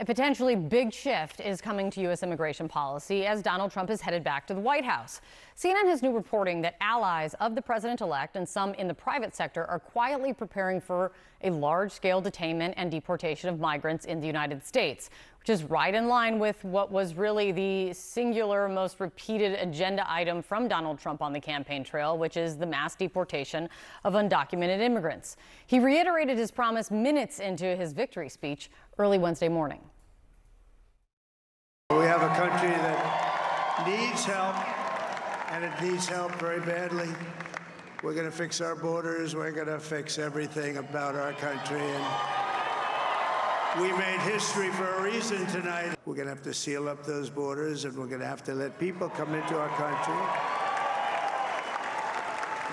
A potentially big shift is coming to U.S. immigration policy as Donald Trump is headed back to the White House. CNN has new reporting that allies of the president-elect and some in the private sector are quietly preparing for a large-scale detainment and deportation of migrants in the United States, which is right in line with what was really the singular, most repeated agenda item from Donald Trump on the campaign trail, which is the mass deportation of undocumented immigrants. He reiterated his promise minutes into his victory speech early Wednesday morning. We have a country that needs help, and it needs help very badly. We're going to fix our borders. We're going to fix everything about our country. And we made history for a reason tonight. We're going to have to seal up those borders, and we're going to have to let people come into our country.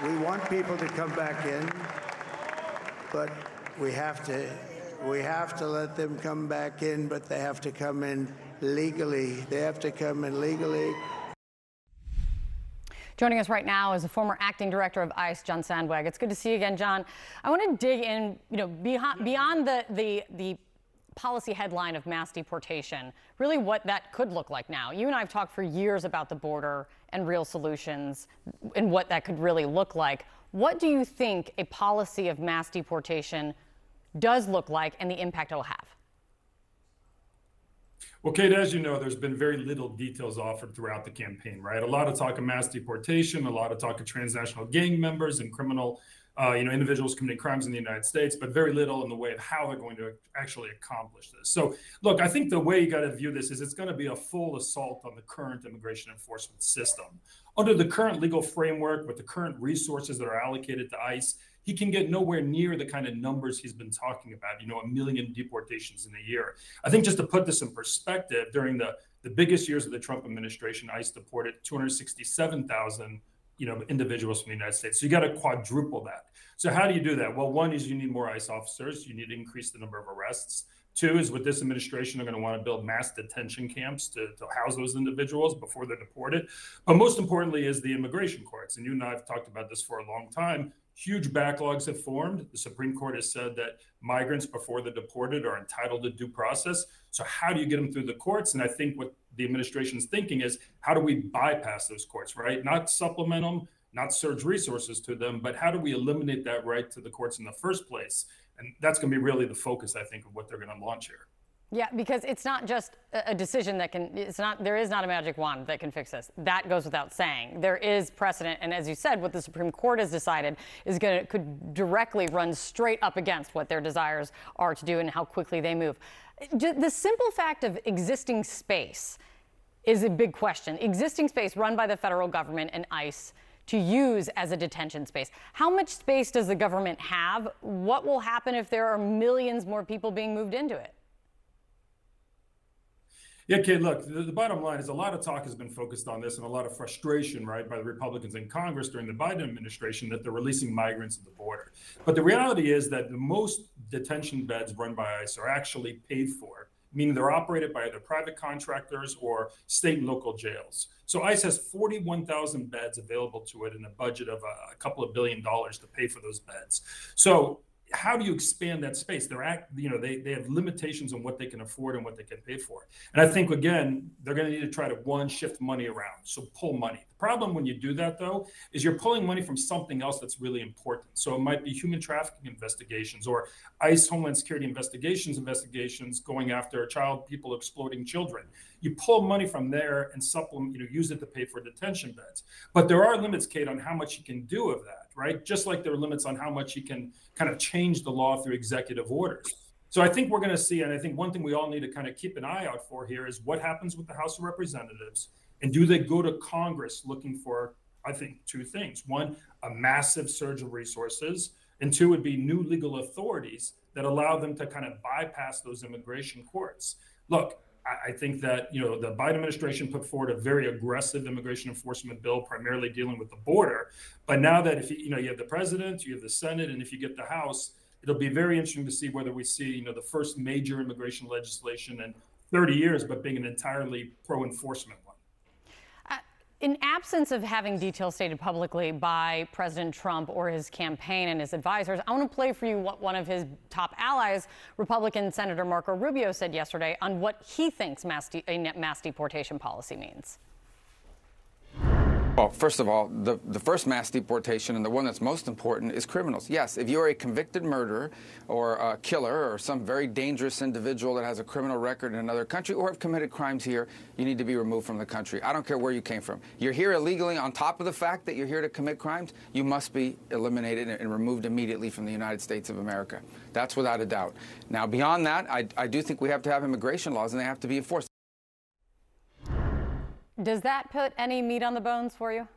We want people to come back in, but we have to let them come back in, but they have to come in legally. They have to come in legally. Joining us right now is the former acting director of ICE, John Sandwag. It's good to see you again, John. I want to dig in, beyond the policy headline of mass deportation, really what that could look like now. You and I have talked for years about the border and real solutions and what that could really look like. What do you think a policy of mass deportation does look like and the impact it'll have? Well, Kate, as you know, there's been very little details offered throughout the campaign, right? A lot of talk of mass deportation, a lot of talk of transnational gang members and criminal, individuals committing crimes in the United States, but very little in the way of how they're going to actually accomplish this. So, look, I think the way you got to view this is it's going to be a full assault on the current immigration enforcement system. Under the current legal framework, with the current resources that are allocated to ICE, he can get nowhere near the kind of numbers he's been talking about, 1 million deportations in a year. I think just to put this in perspective, during the biggest years of the Trump administration, ICE deported 267,000 individuals from the United States. So you got to quadruple that. So how do you do that? Well, one is you need more ICE officers. You need to increase the number of arrests. Two is with this administration, they're going to want to build mass detention camps to house those individuals before they're deported. But most importantly is the immigration courts. And you and I have talked about this for a long time. Huge backlogs have formed. The Supreme Court has said that migrants before they're deported are entitled to due process. So how do you get them through the courts? And I think what the administration's thinking is, how do we bypass those courts, right? Not supplement them, not surge resources to them, but how do we eliminate that right to the courts in the first place? And that's going to be really the focus, I think, of what they're going to launch here. Yeah, because it's not just a decision that there is not a magic wand that can fix this. That goes without saying. There is precedent, and as you said, what the Supreme Court has decided could directly run straight up against what their desires are to do and how quickly they move. The simple fact of existing space is a big question. Existing space run by the federal government and ICE to use as a detention space. How much space does the government have? What will happen if there are millions more people being moved into it? Yeah, Kate, look, the bottom line is a lot of talk has been focused on this and a lot of frustration, right, by the Republicans in Congress during the Biden administration that they're releasing migrants at the border. But the reality is that the most detention beds run by ICE are actually paid for, meaning they're operated by either private contractors or state and local jails. So ICE has 41,000 beds available to it in a budget of a couple of $1 billion to pay for those beds. So how do you expand that space? They have limitations on what they can afford and what they can pay for. And I think, again, they're going to need to try to, shift money around, so pull money. The problem when you do that, though, is you're pulling money from something else that's really important. So it might be human trafficking investigations or ICE Homeland Security investigations going after people exploiting children. You pull money from there and supplement, use it to pay for detention beds. But there are limits, Kate, on how much you can do of that, right? Just like there are limits on how much you can kind of change the law through executive orders. So I think we're going to see, and I think one thing we all need to kind of keep an eye out for here is what happens with the House of Representatives, and do they go to Congress looking for, I think, two things. One, a massive surge of resources, and two would be new legal authorities that allow them to kind of bypass those immigration courts. Look, I think that, the Biden administration put forward a very aggressive immigration enforcement bill, primarily dealing with the border. But now that if you have the president, you have the Senate, and if you get the House, it'll be very interesting to see whether we see, the first major immigration legislation in 30 years, but being an entirely pro-enforcement one. In absence of having details stated publicly by President Trump or his campaign and his advisors, I want to play for you what one of his top allies, Republican Senator Marco Rubio, said yesterday on what he thinks a mass deportation policy means. Well, first of all, the first mass deportation, and the one that's most important, is criminals. Yes, if you're a convicted murderer or a killer or some very dangerous individual that has a criminal record in another country or have committed crimes here, you need to be removed from the country. I don't care where you came from. You're here illegally. On top of the fact that you're here to commit crimes, you must be eliminated and removed immediately from the United States of America. That's without a doubt. Now, beyond that, I do think we have to have immigration laws, and they have to be enforced. Does that put any meat on the bones for you?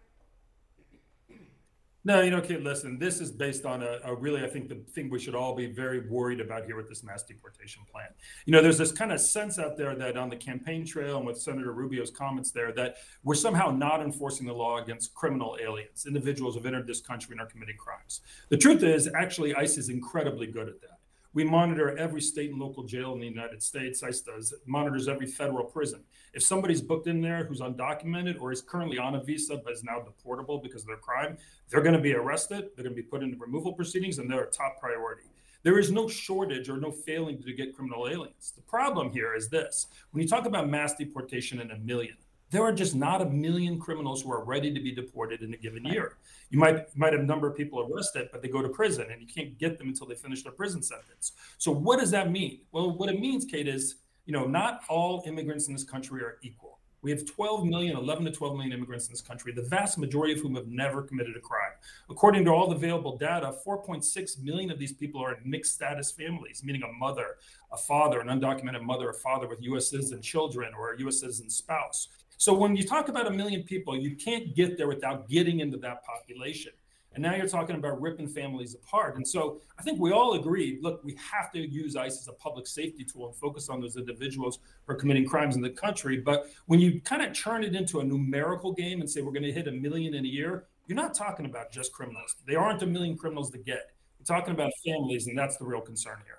No, Kate, listen, this is based on a really, I think, the thing we should all be very worried about here with this mass deportation plan. There's this kind of sense out there that on the campaign trail and with Senator Rubio's comments there, that we're somehow not enforcing the law against criminal aliens, individuals who have entered this country and are committing crimes. The truth is, actually, ICE is incredibly good at that. We monitor every state and local jail in the United States. ICE does. It monitors every federal prison. If somebody's booked in there who's undocumented or is currently on a visa but is now deportable because of their crime, they're going to be arrested. They're going to be put into removal proceedings, and they're a top priority. There is no shortage or no failing to get criminal aliens. The problem here is this. When you talk about mass deportation in a million, there are just not a million criminals who are ready to be deported in a given year. You might have a number of people arrested, but they go to prison, and you can't get them until they finish their prison sentence. So what does that mean? Well, what it means, Kate, is not all immigrants in this country are equal. We have 11 to 12 million immigrants in this country, the vast majority of whom have never committed a crime. According to all the available data, 4.6 million of these people are in mixed status families, meaning a mother, a father, an undocumented mother, a father with U.S. citizen children, or a U.S. citizen spouse. So when you talk about a million people, you can't get there without getting into that population. And now you're talking about ripping families apart. And so I think we all agree, look, we have to use ICE as a public safety tool and focus on those individuals who are committing crimes in the country. But when you kind of turn it into a numerical game and say we're going to hit a million in a year, you're not talking about just criminals. They aren't a million criminals to get. You're talking about families, and that's the real concern here.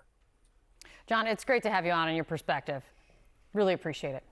John, it's great to have you on and your perspective. Really appreciate it.